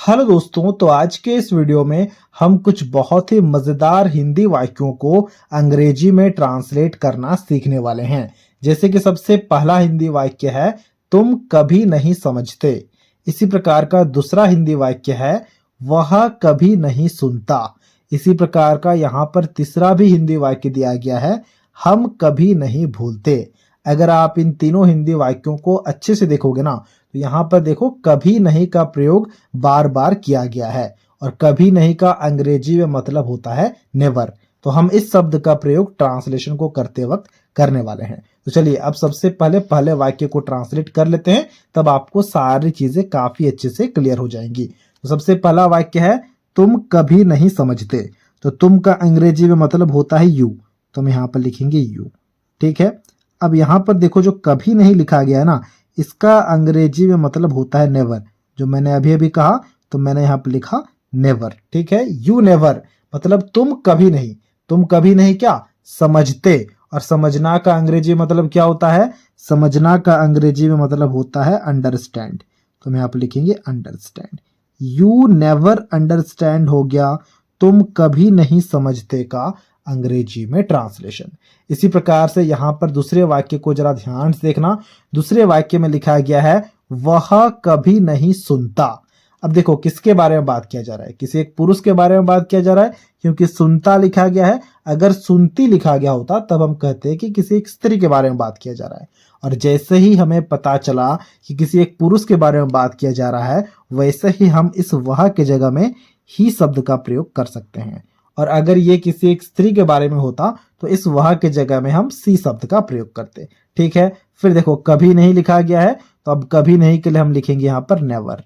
Hello दोस्तों, तो आज के इस वीडियो में हम कुछ बहुत ही मजेदार हिंदी वाक्यों को अंग्रेजी में ट्रांसलेट करना सीखने वाले हैं। जैसे कि सबसे पहला हिंदी वाक्य है तुम कभी नहीं समझते। इसी प्रकार का दूसरा हिंदी वाक्य है वह कभी नहीं सुनता। इसी प्रकार का यहाँ पर तीसरा भी हिंदी वाक्य दिया गया है हम कभी नहीं भूलते। अगर आप इन तीनों हिंदी वाक्यों को अच्छे से देखोगे ना, तो यहाँ पर देखो कभी नहीं का प्रयोग बार बार किया गया है और कभी नहीं का अंग्रेजी में मतलब होता है नेवर। तो हम इस शब्द का प्रयोग ट्रांसलेशन को करते वक्त करने वाले हैं। तो चलिए अब सबसे पहले वाक्य को ट्रांसलेट कर लेते हैं, तब आपको सारी चीजें काफी अच्छे से क्लियर हो जाएंगी। तो सबसे पहला वाक्य है तुम कभी नहीं समझते। तो तुम का अंग्रेजी में मतलब होता है यू, तो हम यहाँ पर लिखेंगे यू। ठीक है, अब यहाँ पर देखो जो कभी नहीं लिखा गया है ना, इसका अंग्रेजी में मतलब होता है नेवर। जो मैंने अभी अभी कहा तो मैंने यहाँ पर लिखा नेवर। ठीक है, यू नेवर मतलब तुम कभी नहीं। तुम कभी नहीं क्या समझते। और समझना का अंग्रेजी मतलब क्या होता है? समझना का अंग्रेजी में मतलब होता है अंडरस्टैंड। तो हम यहाँ पर लिखेंगे अंडरस्टैंड। यू नेवर अंडरस्टैंड हो गया तुम कभी नहीं समझते का अंग्रेजी में ट्रांसलेशन। इसी प्रकार से यहाँ पर दूसरे वाक्य को जरा ध्यान से देखना। दूसरे वाक्य में लिखा गया है वह कभी नहीं सुनता। अब देखो किसके बारे में बात किया जा रहा है? किसी एक पुरुष के बारे में बात किया जा रहा है, क्योंकि सुनता लिखा गया है। अगर सुनती लिखा गया होता तब हम कहते हैं कि किसी एक स्त्री के बारे में बात किया जा रहा है। और जैसे ही हमें पता चला कि किसी एक पुरुष के बारे में बात किया जा रहा है, वैसे ही हम इस वह के जगह में ही शब्द का प्रयोग कर सकते हैं। और अगर ये किसी एक स्त्री के बारे में होता तो इस वह के जगह में हम सी शब्द का प्रयोग करते। ठीक है, फिर देखो कभी नहीं लिखा गया है, तो अब कभी नहीं के लिए हम लिखेंगे यहाँ पर नेवर।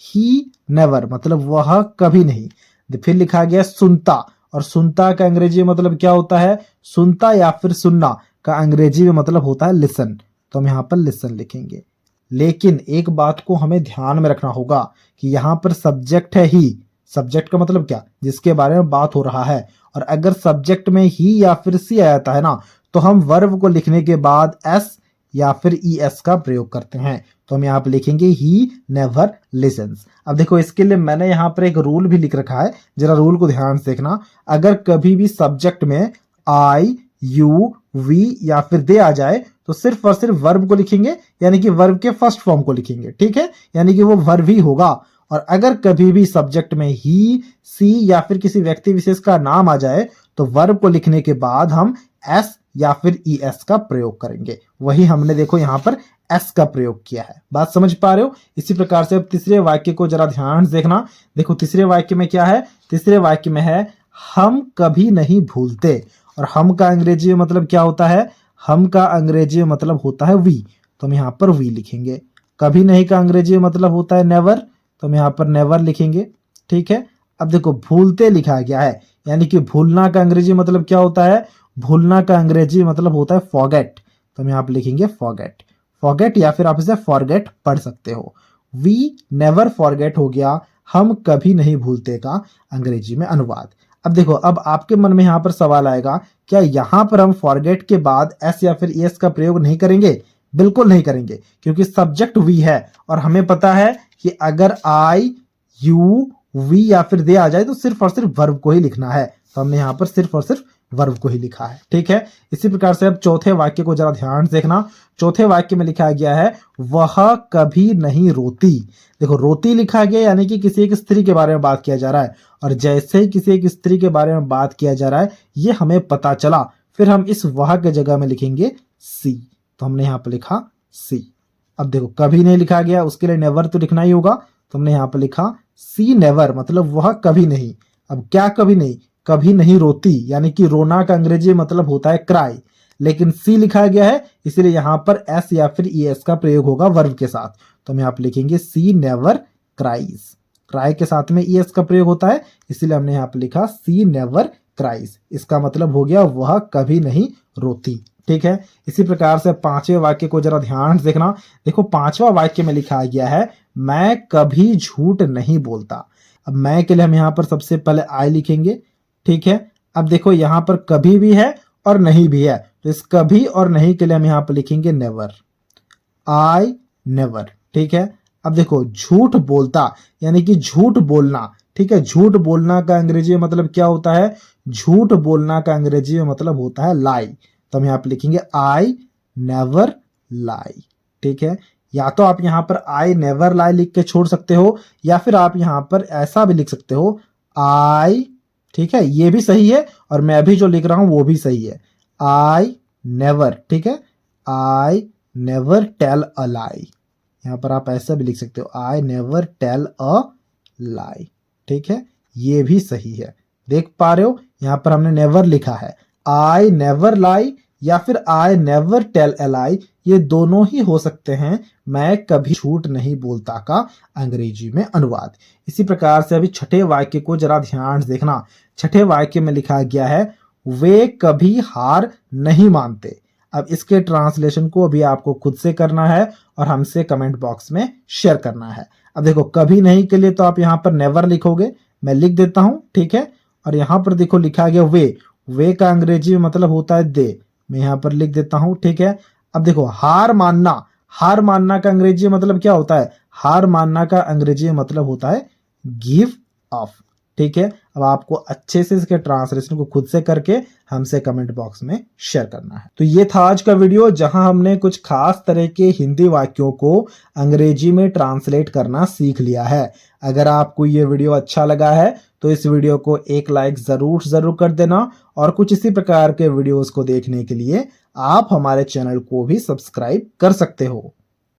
ही नेवर मतलब वह कभी नहीं। फिर लिखा गया सुनता, और सुनता का अंग्रेजी मतलब क्या होता है? सुनता या फिर सुनना का अंग्रेजी में मतलब होता है लिसन। तो हम यहाँ पर लिसन लिखेंगे। लेकिन एक बात को हमें ध्यान में रखना होगा कि यहाँ पर सब्जेक्ट है ही। सब्जेक्ट का मतलब क्या? जिसके बारे में बात हो रहा है। और अगर सब्जेक्ट में ही या फिर सी आ जाता है ना, तो हम वर्ब को लिखने के बाद एस या फिर ई एस का प्रयोग करते हैं। तो हम यहाँ पे लिखेंगे ही नेवर लिसन्स। अब देखो इसके लिए मैंने यहाँ पर एक रूल भी लिख रखा है, जरा रूल को ध्यान से देखना। अगर कभी भी सब्जेक्ट में आई, यू, वी या फिर दे आ जाए तो सिर्फ और सिर्फ वर्ब को लिखेंगे, यानी कि वर्ब के फर्स्ट फॉर्म को लिखेंगे। ठीक है, यानी कि वो वर्ब ही होगा। और अगर कभी भी सब्जेक्ट में ही, सी या फिर किसी व्यक्ति विशेष का नाम आ जाए तो वर्ब को लिखने के बाद हम एस या फिर ई एस का प्रयोग करेंगे। वही हमने देखो यहाँ पर एस का प्रयोग किया है। बात समझ पा रहे हो? इसी प्रकार से अब तीसरे वाक्य को जरा ध्यान से देखना। देखो तीसरे वाक्य में क्या है? तीसरे वाक्य में है हम कभी नहीं भूलते। और हम का अंग्रेजी में मतलब क्या होता है? हम का अंग्रेजी में मतलब होता है वी। तो हम यहाँ पर वी लिखेंगे। कभी नहीं का अंग्रेजी में मतलब होता है नेवर, तो हम यहाँ पर नेवर लिखेंगे। ठीक है, अब देखो भूलते लिखा गया है, यानी कि भूलना का अंग्रेजी मतलब क्या होता है? भूलना का अंग्रेजी मतलब होता है फॉरगेट। तो हम यहाँ पर लिखेंगे फॉरगेट। फॉरगेट या फिर आप इसे फॉरगेट पढ़ सकते हो। वी नेवर फॉरगेट हो गया हम कभी नहीं भूलते का अंग्रेजी में अनुवाद। अब देखो अब आपके मन में यहाँ पर सवाल आएगा, क्या यहाँ पर हम फॉरगेट के बाद एस या फिर एस का प्रयोग नहीं करेंगे? बिल्कुल नहीं करेंगे, क्योंकि सब्जेक्ट वी है और हमें पता है कि अगर आई, यू, वी या फिर दे आ जाए तो सिर्फ और सिर्फ वर्ब को ही लिखना है। तो हमने यहाँ पर सिर्फ और सिर्फ वर्ब को ही लिखा है। ठीक है, इसी प्रकार से अब चौथे वाक्य को जरा ध्यान से देखना। चौथे वाक्य में लिखा गया है वह कभी नहीं रोती। देखो रोती लिखा गया, यानी कि किसी एक स्त्री के बारे में बात किया जा रहा है। और जैसे ही किसी एक स्त्री के बारे में बात किया जा रहा है, ये हमें पता चला, फिर हम इस वह के जगह में लिखेंगे सी। तो हमने यहाँ पर लिखा सी। अब देखो कभी नहीं लिखा गया, उसके लिए नेवर तो लिखना ही होगा। तो हमने यहाँ पर लिखा सी नेवर मतलब वह कभी नहीं। अब क्या कभी नहीं? कभी नहीं रोती, यानी कि रोना का अंग्रेजी मतलब होता है क्राई। लेकिन सी लिखा गया है, इसलिए यहाँ पर एस या फिर ई एस का प्रयोग होगा वर्ब के साथ। तो हम यहाँ पर लिखेंगे सी नेवर क्राइज। क्राई के साथ में ई एस का प्रयोग होता है, इसलिए हमने यहाँ पर लिखा सी नेवर क्राइज। इसका मतलब हो गया वह कभी नहीं रोती। ठीक है, इसी प्रकार से पांचवें वाक्य को जरा ध्यान से देखना। देखो पांचवा वाक्य में लिखा गया है मैं कभी झूठ नहीं बोलता। अब मैं के लिए हम यहाँ पर सबसे पहले आई लिखेंगे। ठीक है, अब देखो यहाँ पर कभी भी है और नहीं भी है, तो इस कभी और नहीं के लिए हम यहाँ पर लिखेंगे नेवर। I never. ठीक है, अब देखो झूठ बोलता यानी कि झूठ बोलना, ठीक है। झूठ बोलना का अंग्रेजी में मतलब क्या होता है? झूठ बोलना का अंग्रेजी में मतलब होता है लाई। तो हम यहाँ पे लिखेंगे आई नेवर लाई, ठीक है। या तो आप यहाँ पर आई नेवर लाई लिख के छोड़ सकते हो, या फिर आप यहाँ पर ऐसा भी लिख सकते हो आई, ठीक है, ये भी सही है और मैं अभी जो लिख रहा हूं वो भी सही है। आई नेवर, ठीक है, आई नेवर टेल अ लाई। यहाँ पर आप ऐसा भी लिख सकते हो आई नेवर टेल अ लाई, ठीक है, ये भी सही है। देख पा रहे हो यहाँ पर हमने नेवर लिखा है, आई नेवर लाई या फिर आई नेवर टेल अ लाई, ये दोनों ही हो सकते हैं मैं कभी झूठ नहीं बोलता का अंग्रेजी में अनुवाद। इसी प्रकार से अभी छठे वाक्य को जरा ध्यान से देखना। छठे वाक्य में लिखा गया है वे कभी हार नहीं मानते। अब इसके ट्रांसलेशन को अभी आपको खुद से करना है और हमसे कमेंट बॉक्स में शेयर करना है। अब देखो कभी नहीं के लिए तो आप यहाँ पर नेवर लिखोगे, मैं लिख देता हूं, ठीक है। और यहाँ पर देखो लिखा गया वे का अंग्रेजी में मतलब होता है दे, मैं यहाँ पर लिख देता हूं, ठीक है। अब देखो हार मानना का अंग्रेजी मतलब क्या होता है? हार मानना का अंग्रेजी मतलब होता है गिव अप, ठीक है। अब आपको अच्छे से इसके ट्रांसलेशन को खुद से करके हमसे कमेंट बॉक्स में शेयर करना है। तो ये था आज का वीडियो जहां हमने कुछ खास तरह के हिंदी वाक्यों को अंग्रेजी में ट्रांसलेट करना सीख लिया है। अगर आपको ये वीडियो अच्छा लगा है तो इस वीडियो को एक लाइक जरूर कर देना, और कुछ इसी प्रकार के वीडियोस को देखने के लिए आप हमारे चैनल को भी सब्सक्राइब कर सकते हो।